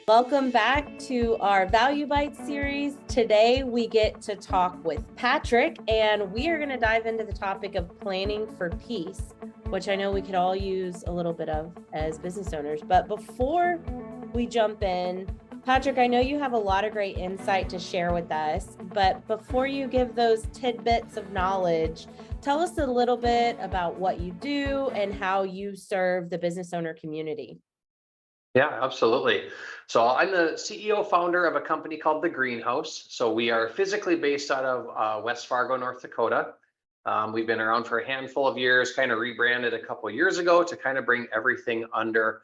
Welcome back to our ValueByte series. Today we get to talk with Patrick, and we are going to dive into the topic of planning for peace, which I know we could all use a little bit of as business owners. But before we jump in, Patrick, I know you have a lot of great insight to share with us, but before you give those tidbits of knowledge, tell us a little bit about what you do and how you serve the business owner community. Yeah, absolutely. So I'm the CEO founder of a company called The Greenhouse. So we are physically based out of West Fargo, North Dakota. We've been around for a handful of years, kind of rebranded a couple of years ago to kind of bring everything under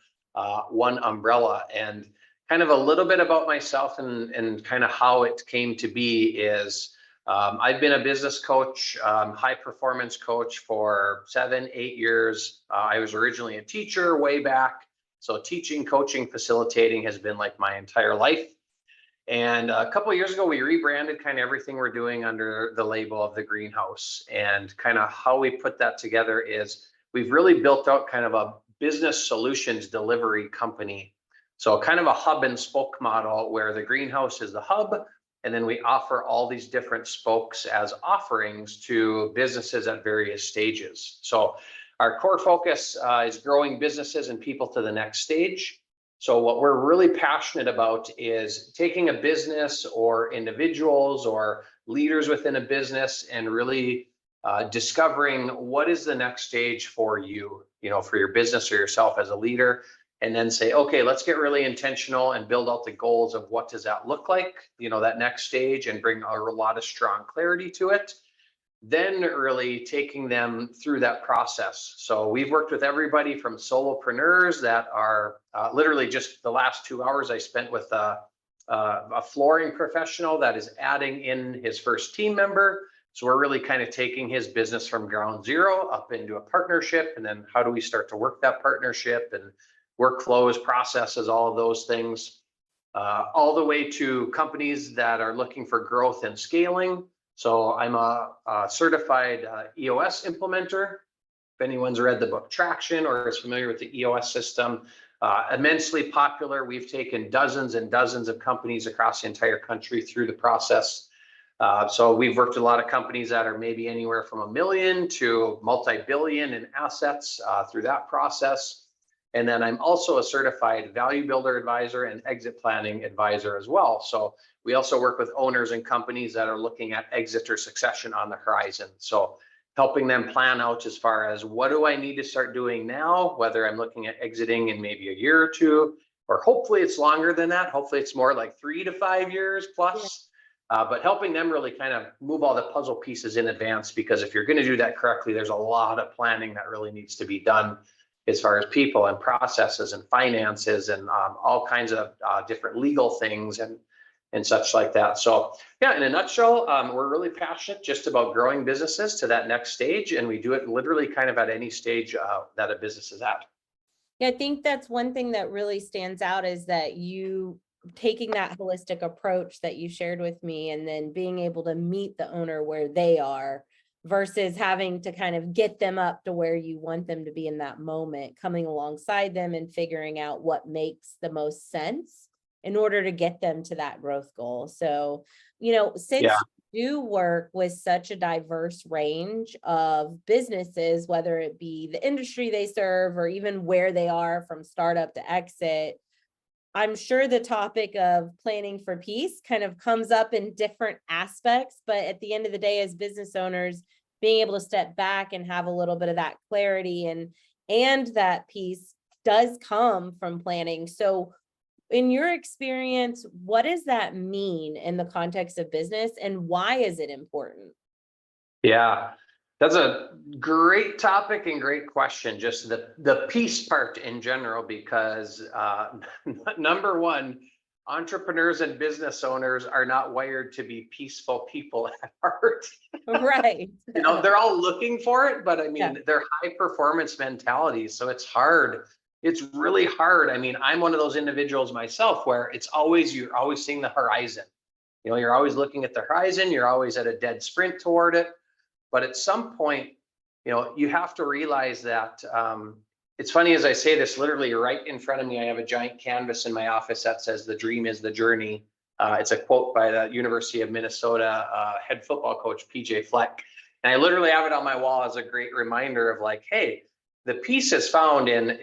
one umbrella. And kind of a little bit about myself and kind of how it came to be is I've been a business coach, high performance coach for 7-8 years. I was originally a teacher way back. So teaching, coaching, facilitating has been like my entire life. And a couple of years ago, we rebranded kind of everything we're doing under the label of The Greenhouse. And kind of how we put that together is we've really built out kind of a business solutions delivery company. So kind of a hub and spoke model where The Greenhouse is the hub. And then we offer all these different spokes as offerings to businesses at various stages. So our core focus is growing businesses and people to the next stage. So what we're really passionate about is taking a business or individuals or leaders within a business and really discovering what is the next stage for you, for your business or yourself as a leader, and then say, okay, let's get really intentional and build out the goals of what does that look like, that next stage, and bring a lot of strong clarity to it. Then really taking them through that process. So we've worked with everybody from solopreneurs that are literally just the last 2 hours I spent with a flooring professional that is adding in his first team member. So we're really kind of taking his business from ground zero up into a partnership. And then how do we start to work that partnership and workflows, processes, all of those things, all the way to companies that are looking for growth and scaling. So I'm a certified EOS implementer. If anyone's read the book Traction or is familiar with the EOS system, immensely popular. We've taken dozens and dozens of companies across the entire country through the process. So we've worked with a lot of companies that are maybe anywhere from $1 million to multi-billion in assets through that process. And then I'm also a certified value builder advisor and exit planning advisor as well. So we also work with owners and companies that are looking at exit or succession on the horizon. So helping them plan out as far as what do I need to start doing now, whether I'm looking at exiting in maybe a year or two, or hopefully it's longer than that. Hopefully it's more like 3 to 5 years plus. But helping them really kind of move all the puzzle pieces in advance, because if you're going to do that correctly, there's a lot of planning that really needs to be done as far as people and processes and finances and all kinds of different legal things and such like that. So yeah, in a nutshell, we're really passionate just about growing businesses to that next stage. And we do it literally kind of at any stage that a business is at. Yeah, I think that's one thing that really stands out is that you taking that holistic approach that you shared with me and then being able to meet the owner where they are versus having to kind of get them up to where you want them to be in that moment, coming alongside them and figuring out what makes the most sense in order to get them to that growth goal. So, since you do work with such a diverse range of businesses, whether it be the industry they serve or even where they are from startup to exit, I'm sure the topic of planning for peace kind of comes up in different aspects, but at the end of the day, as business owners, being able to step back and have a little bit of that clarity and that peace does come from planning. So in your experience, what does that mean in the context of business and why is it important? Yeah, that's a great topic and great question. Just the peace part in general, because number one, entrepreneurs and business owners are not wired to be peaceful people at heart. Right. They're all looking for it, but I mean, they're high performance mentalities. So it's hard. It's really hard. I mean, I'm one of those individuals myself where you're always seeing the horizon. You're always looking at the horizon. You're always at a dead sprint toward it. But at some point, you have to realize that it's funny as I say this, literally right in front of me, I have a giant canvas in my office that says "The dream is the journey." It's a quote by the University of Minnesota head football coach PJ Fleck, and I literally have it on my wall as a great reminder of like, hey, the peace is found in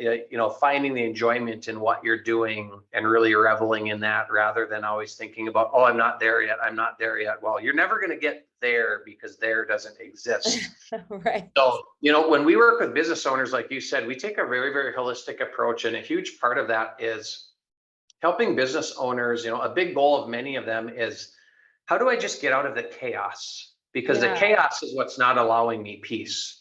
finding the enjoyment in what you're doing and really reveling in that, rather than always thinking about, oh, I'm not there yet, I'm not there yet. Well, you're never going to get there because there doesn't exist. Right. So, when we work with business owners, like you said, we take a very, very holistic approach. And a huge part of that is helping business owners. A big goal of many of them is, how do I just get out of the chaos? Because the Yeah. chaos is what's not allowing me peace.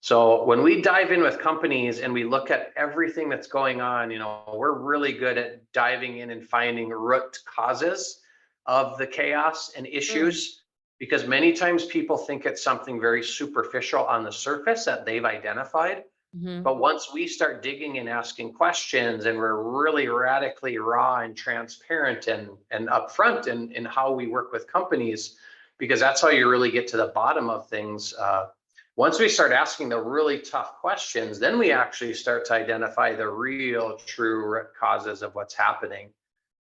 So when we dive in with companies and we look at everything that's going on, we're really good at diving in and finding root causes of the chaos and issues, because many times people think it's something very superficial on the surface that they've identified. Mm-hmm. But once we start digging and asking questions, and we're really radically raw and transparent and upfront in how we work with companies, because that's how you really get to the bottom of things. Once we start asking the really tough questions, then we actually start to identify the real true root causes of what's happening.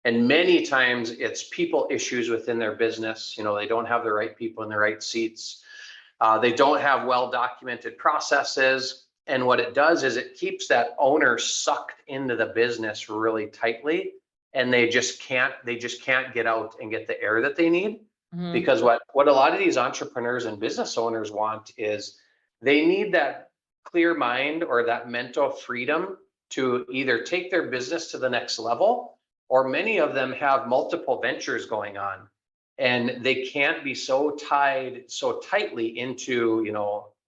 And many times it's people issues within their business. They don't have the right people in the right seats. They don't have well-documented processes. And what it does is it keeps that owner sucked into the business really tightly. And they just can't get out and get the air that they need. Mm-hmm. Because what a lot of these entrepreneurs and business owners want is, they need that clear mind or that mental freedom to either take their business to the next level, or many of them have multiple ventures going on, and they can't be so tied so tightly into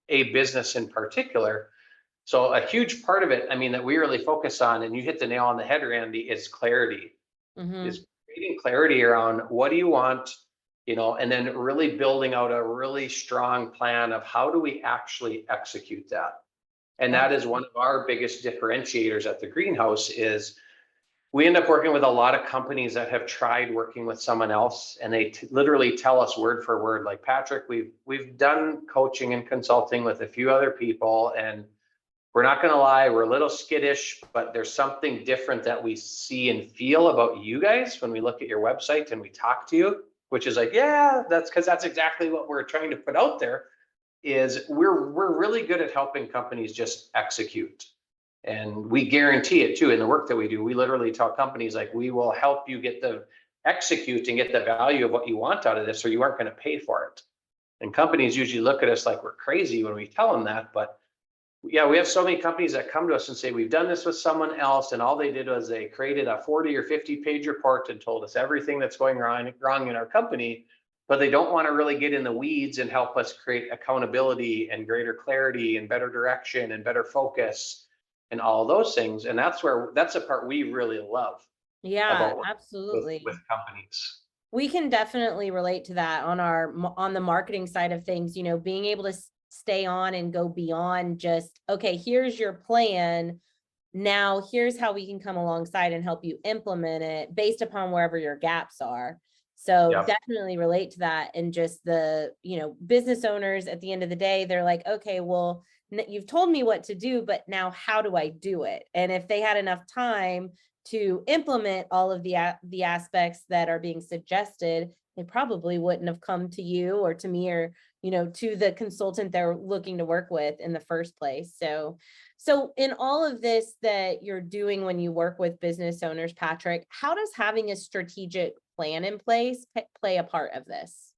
a business in particular. So a huge part of it, that we really focus on, and you hit the nail on the head, Randy, is clarity. Mm-hmm. Is creating clarity around what do you want, and then really building out a really strong plan of how do we actually execute that. And that is one of our biggest differentiators at the greenhouse. Is we end up working with a lot of companies that have tried working with someone else, and they literally tell us word for word, like, Patrick, we've done coaching and consulting with a few other people, and we're not going to lie, we're a little skittish, but there's something different that we see and feel about you guys when we look at your website and we talk to you, which is like, yeah, that's because that's exactly what we're trying to put out there. Is we're really good at helping companies just execute. And we guarantee it too in the work that we do. We literally tell companies, like, we will help you get the execute and get the value of what you want out of this, or you aren't going to pay for it. And companies usually look at us like we're crazy when we tell them that. But yeah, we have so many companies that come to us and say, we've done this with someone else, and all they did was they created a 40 or 50 page report and told us everything that's going wrong in our company, but they don't want to really get in the weeds and help us create accountability and greater clarity and better direction and better focus and all of those things. And that's the part we really love. Yeah, about absolutely. with companies. We can definitely relate to that on the marketing side of things, being able to stay on and go beyond just, okay, here's your plan. Now here's how we can come alongside and help you implement it based upon wherever your gaps are. So Yep. definitely relate to that. And just the, business owners at the end of the day, they're like, okay, well, you've told me what to do, but now how do I do it? And if they had enough time to implement all of the aspects that are being suggested, they probably wouldn't have come to you or to me or, to the consultant they're looking to work with in the first place. So in all of this that you're doing when you work with business owners, Patrick, how does having a strategic plan in place play a part of this?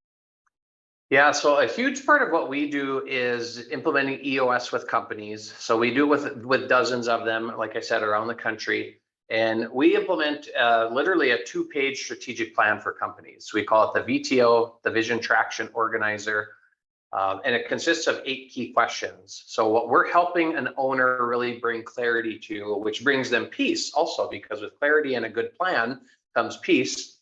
Yeah, so a huge part of what we do is implementing EOS with companies. So we do with dozens of them, like I said, around the country. And we implement literally a 2-page strategic plan for companies. We call it the VTO, the Vision Traction Organizer. And it consists of 8 key questions. So what we're helping an owner really bring clarity to, which brings them peace also, because with clarity and a good plan comes peace.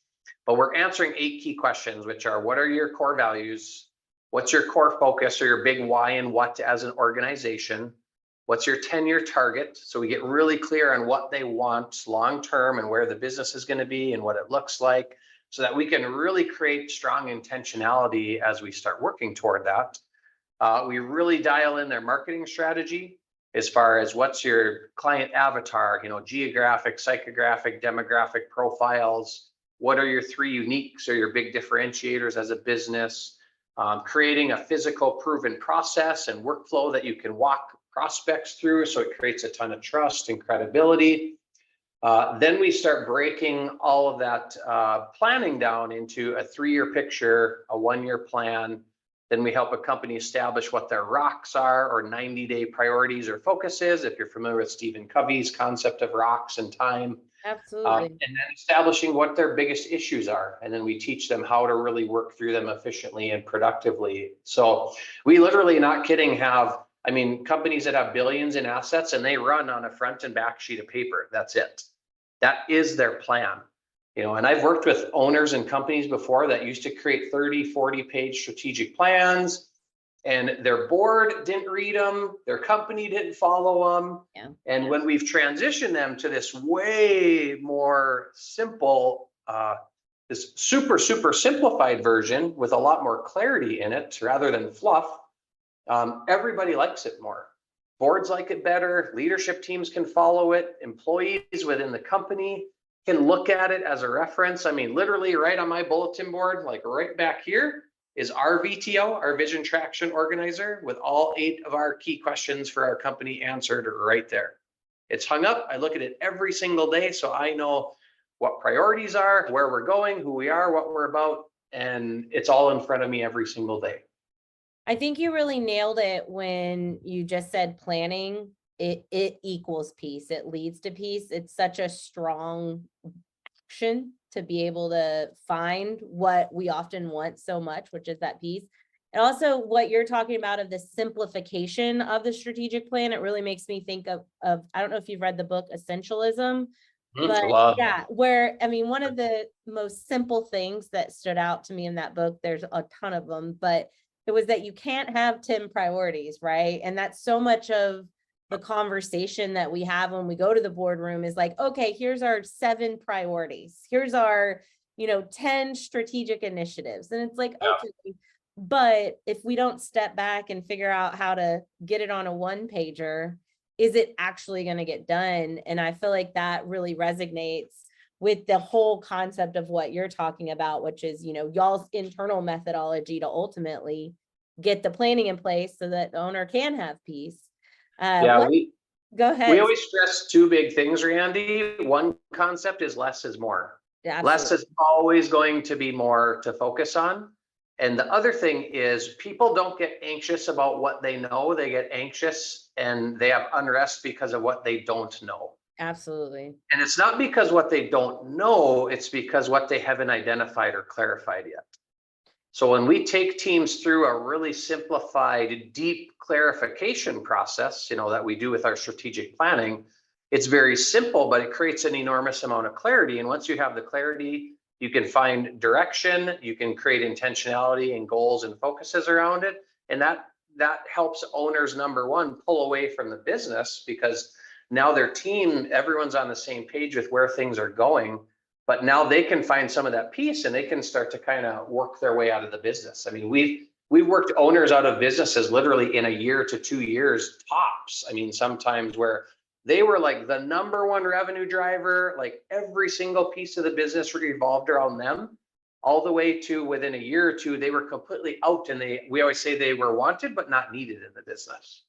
But we're answering 8 key questions, which are, what are your core values? What's your core focus or your big why and what as an organization? What's your 10-year target? So we get really clear on what they want long-term and where the business is going to be and what it looks like, so that we can really create strong intentionality as we start working toward that. We really dial in their marketing strategy, as far as what's your client avatar, geographic, psychographic, demographic profiles. What are your 3 uniques or your big differentiators as a business? Creating a physical proven process and workflow that you can walk prospects through, so it creates a ton of trust and credibility. Then we start breaking all of that planning down into a 3-year picture, a 1-year plan. Then we help a company establish what their rocks are, or 90-day priorities or focuses, if you're familiar with Stephen Covey's concept of rocks and time. Absolutely. And then establishing what their biggest issues are. And then we teach them how to really work through them efficiently and productively. So we literally, not kidding, companies that have billions in assets and they run on a front and back sheet of paper. That's it. That is their plan. And I've worked with owners and companies before that used to create 30, 40-page strategic plans, and their board didn't read them, their company didn't follow them. Yeah. And when we've transitioned them to this way more simple, this super simplified version with a lot more clarity in it rather than fluff, everybody likes it more. Boards like it better, leadership teams can follow it, employees within the company can look at it as a reference. Literally right on my bulletin board, like right back here, is our VTO, our Vision Traction Organizer, with all 8 of our key questions for our company answered right there. It's hung up. I look at it every single day, so I know what priorities are, where we're going, who we are, what we're about, and it's all in front of me every single day. I think you really nailed it when you just said planning. It equals peace. It leads to peace. It's such a strong action to be able to find what we often want so much, which is that peace. And also what you're talking about of the simplification of the strategic plan, it really makes me think of I don't know if you've read the book Essentialism, but yeah, where, one of the most simple things that stood out to me in that book, there's a ton of them, but it was that you can't have 10 priorities, right? And that's so much of the conversation that we have when we go to the boardroom is like, okay, here's our 7 priorities. Here's our, 10 strategic initiatives. And it's like, okay, but if we don't step back and figure out how to get it on a 1-pager, is it actually going to get done? And I feel like that really resonates with the whole concept of what you're talking about, which is, y'all's internal methodology to ultimately get the planning in place so that the owner can have peace. Go ahead. We always stress 2 big things, Randy. One concept is less is more. Yeah, less is always going to be more to focus on. And the other thing is, people don't get anxious about what they know. They get anxious and they have unrest because of what they don't know. Absolutely. And it's not because what they don't know, it's because what they haven't identified or clarified yet. So when we take teams through a really simplified, deep clarification process, that we do with our strategic planning, it's very simple, but it creates an enormous amount of clarity. And once you have the clarity, you can find direction, you can create intentionality and goals and focuses around it. And that helps owners, number one, pull away from the business, because now their team, everyone's on the same page with where things are going. But now they can find some of that peace and they can start to kind of work their way out of the business. We've worked owners out of businesses literally in a year to 2 years tops. Sometimes where they were like the number 1 revenue driver, like every single piece of the business revolved around them, all the way to within a year or 2, they were completely out, and we always say they were wanted but not needed in the business.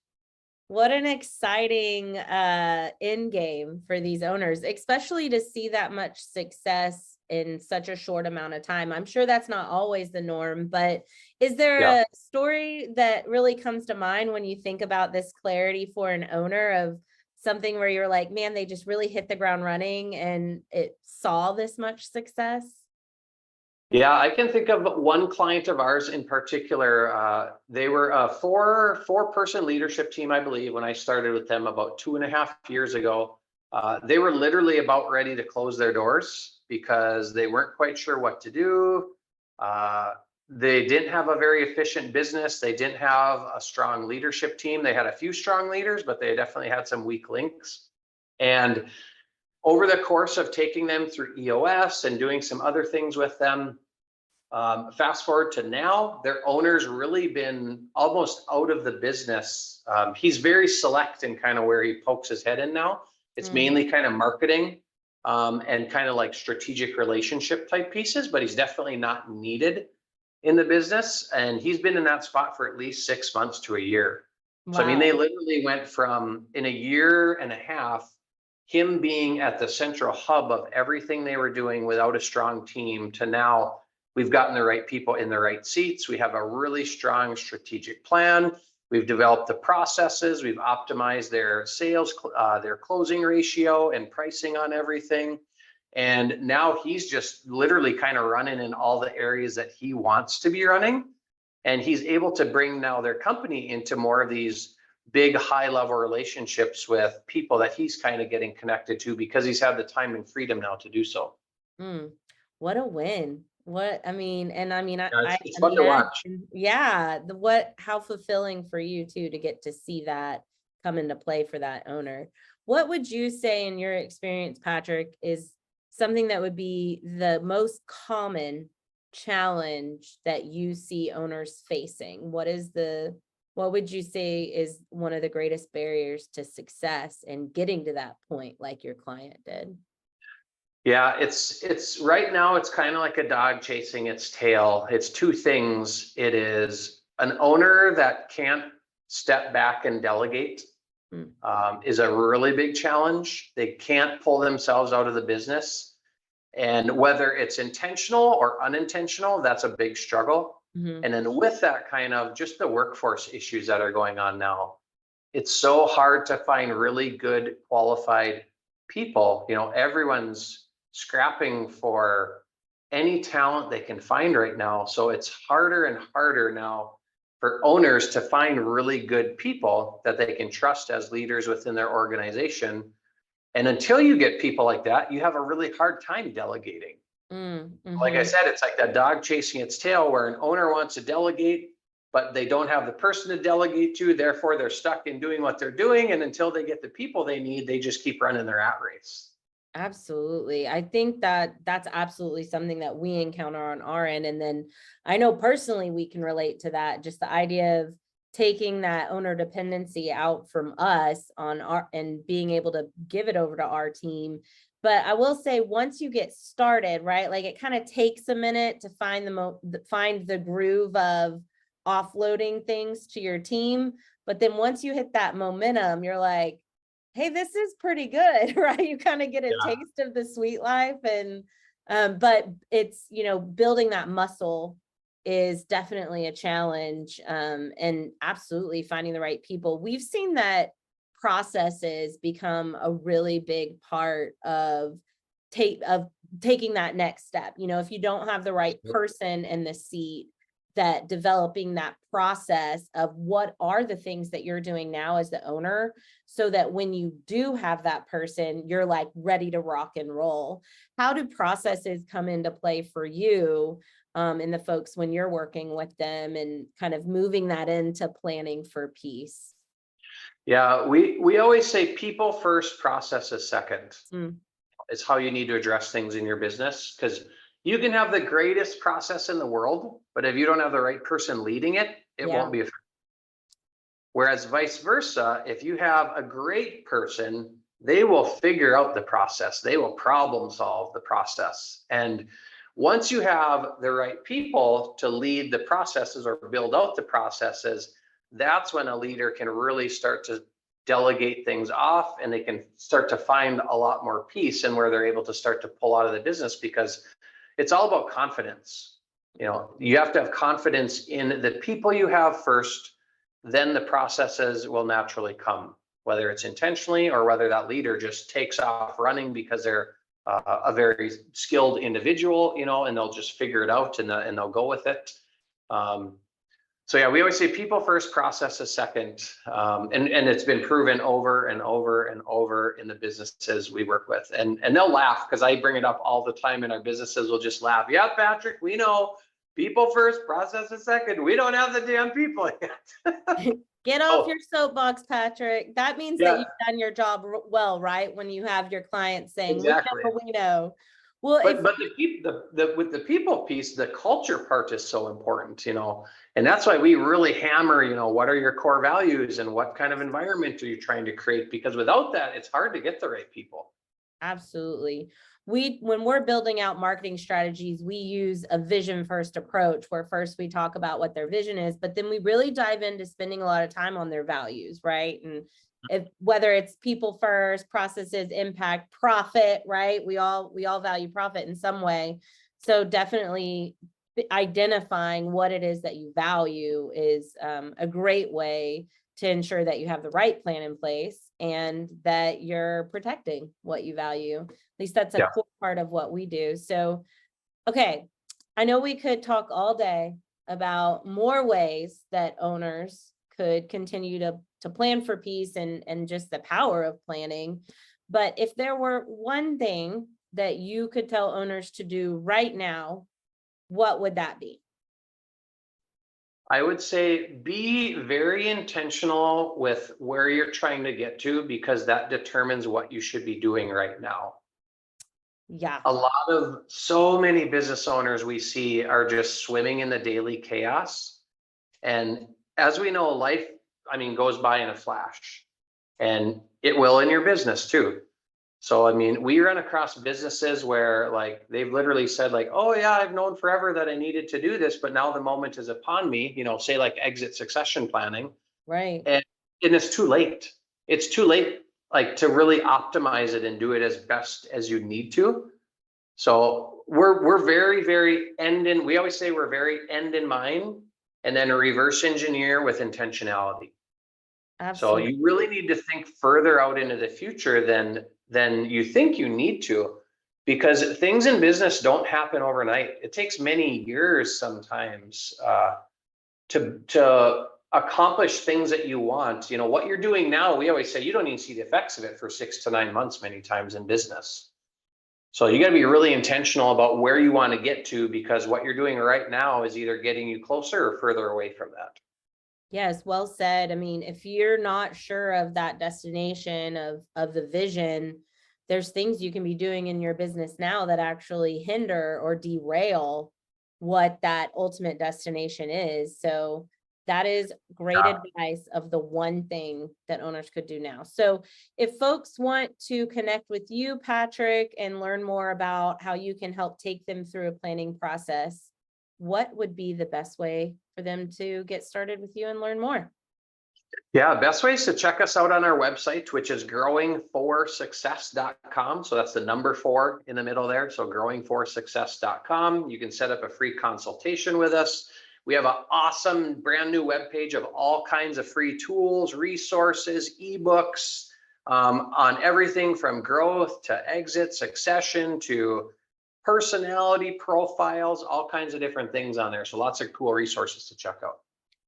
What an exciting end game for these owners, especially to see that much success in such a short amount of time. I'm sure that's not always the norm, but is there a story that really comes to mind when you think about this clarity for an owner of something where you're like, man, they just really hit the ground running and it saw this much success? Yeah, I can think of one client of ours in particular. They were a four-person leadership team, I believe, when I started with them about 2.5 years ago. They were literally about ready to close their doors because they weren't quite sure what to do. They didn't have a very efficient business. They didn't have a strong leadership team. They had a few strong leaders, but they definitely had some weak links. And over the course of taking them through EOS and doing some other things with them, Fast forward to now, their owner's really been almost out of the business. He's very select in kind of where he pokes his head in now. It's mainly kind of marketing and kind of like strategic relationship type pieces, but he's definitely not needed in the business. And he's been in that spot for at least 6 months to a year. So, I mean, they literally went from in a year and a half, him being at the central hub of everything they were doing without a strong team to now we've gotten the right people in the right seats. We have a really strong strategic plan. We've developed the processes. We've optimized their sales, their closing ratio and pricing on everything. And now he's just literally kind of running in all the areas that he wants to be running. And he's able to bring now their company into more of these big high level relationships with people that he's kind of getting connected to because he's had the time and freedom now to do so. What a win. I mean, It's fun to watch. Yeah, how fulfilling for you too to get to see that come into play for that owner. What would you say in your experience, Patrick, is something that would be the most common challenge that you see owners facing? What would you say is one of the greatest barriers to success in getting to that point like your client did? Yeah, it's right now it's kind of like a dog chasing its tail. It's two things. It is an owner that can't step back and delegate is a really big challenge. They can't pull themselves out of the business. And whether it's intentional or unintentional, that's a big struggle. And then with that kind of just the workforce issues that are going on now, it's so hard to find really good qualified people. Everyone's scrapping for any talent they can find right now. So it's harder and harder now for owners to find really good people that they can trust as leaders within their organization. And until you get people like that, you have a really hard time delegating. Like I said, it's like that dog chasing its tail where an owner wants to delegate, but they don't have the person to delegate to. Therefore, they're stuck in doing what they're doing. And until they get the people they need, they just keep running their rat race. Absolutely. I think that that's absolutely something that we encounter on our end. And then I know personally we can relate to that, just the idea of taking that owner dependency out from us on our and being able to give it over to our team. But I will say once you get started, right, like it kind of takes a minute to find find the groove of offloading things to your team. But then once you hit that momentum, you're like, hey, this is pretty good, right? You kind of get a taste of the sweet life. And but it's, building that muscle is definitely a challenge, and absolutely finding the right people. We've seen that processes become a really big part of taking that next step. If you don't have the right person in the seat, that developing that process of what are the things that you're doing now as the owner, so that when you do have that person, you're like ready to rock and roll. How do processes come into play for you and the folks when you're working with them and kind of moving that into planning for peace? Yeah, we always say people first, processes second. It's how you need to address things in your business, because you can have the greatest process in the world, but if you don't have the right person leading it, it won't be effective. Whereas vice versa, if you have a great person, they will figure out the process. They will problem solve the process. And once you have the right people to lead the processes or build out the processes, that's when a leader can really start to delegate things off, and they can start to find a lot more peace and where they're able to start to pull out of the business, because it's all about confidence. You have to have confidence in the people you have first, then the processes will naturally come, whether it's intentionally or whether that leader just takes off running because they're a very skilled individual, and they'll just figure it out and they'll go with it. So yeah, we always say people first, processes second. And it's been proven over and over and over in the businesses we work with. And they'll laugh because I bring it up all the time, and our businesses will just laugh. Yeah, Patrick, we know people first, processes second. We don't have the damn people yet. Get off your soapbox, Patrick. That means that you've done your job well, right? When you have your clients saying, exactly. we know. Well, if But with the people piece, the culture part is so important, and that's why we really hammer, what are your core values and what kind of environment are you trying to create? Because without that, it's hard to get the right people. absolutely. When we're building out marketing strategies, we use a vision first approach where first we talk about what their vision is, but then we really dive into spending a lot of time on their values, right? And whether it's people first, processes, impact, profit, right? We all value profit in some way. So definitely identifying what it is that you value is a great way to ensure that you have the right plan in place and that you're protecting what you value. At least that's a Yeah. core part of what we do. So, okay, I know we could talk all day about more ways that owners could continue to plan for peace and just the power of planning. But if there were one thing that you could tell owners to do right now, what would that be? I would say be very intentional with where you're trying to get to, because that determines what you should be doing right now. Yeah, A lot of so many business owners we see are just swimming in the daily chaos. And as we know, life, goes by in a flash, and it will in your business too. So, we run across businesses where like they've literally said like, oh yeah, I've known forever that I needed to do this, but now the moment is upon me, say like exit succession planning. right. And it's too late. It's too late, like to really optimize it and do it as best as you need to. So we're very, very we always say we're very end in mind, and then reverse engineer with intentionality. So Absolutely. you really need to think further out into the future than you think you need to, because things in business don't happen overnight. It takes many years sometimes to accomplish things that you want. What you're doing now, we always say you don't even see the effects of it for 6 to 9 months many times in business. So you got to be really intentional about where you want to get to, because what you're doing right now is either getting you closer or further away from that. Yes, well said. I mean, if you're not sure of that destination of the vision, there's things you can be doing in your business now that actually hinder or derail what that ultimate destination is. So that is great Yeah. advice of the one thing that owners could do now. So if folks want to connect with you, Patrick, and learn more about how you can help take them through a planning process, what would be the best way for them to get started with you and learn more? Yeah, best way is to check us out on our website, which is growingforsuccess.com. So that's the number 4 in the middle there. So growingforsuccess.com. You can set up a free consultation with us. We have an awesome brand new webpage of all kinds of free tools, resources, ebooks on everything from growth to exit, succession to personality profiles, all kinds of different things on there. So lots of cool resources to check out.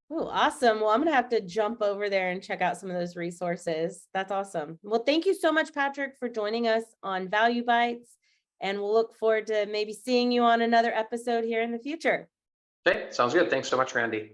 Oh, awesome. Well, I'm going to have to jump over there and check out some of those resources. That's awesome. Well, thank you so much, Patrick, for joining us on Value Bites. And we'll look forward to maybe seeing you on another episode here in the future. Okay, sounds good. Thanks so much, Randy.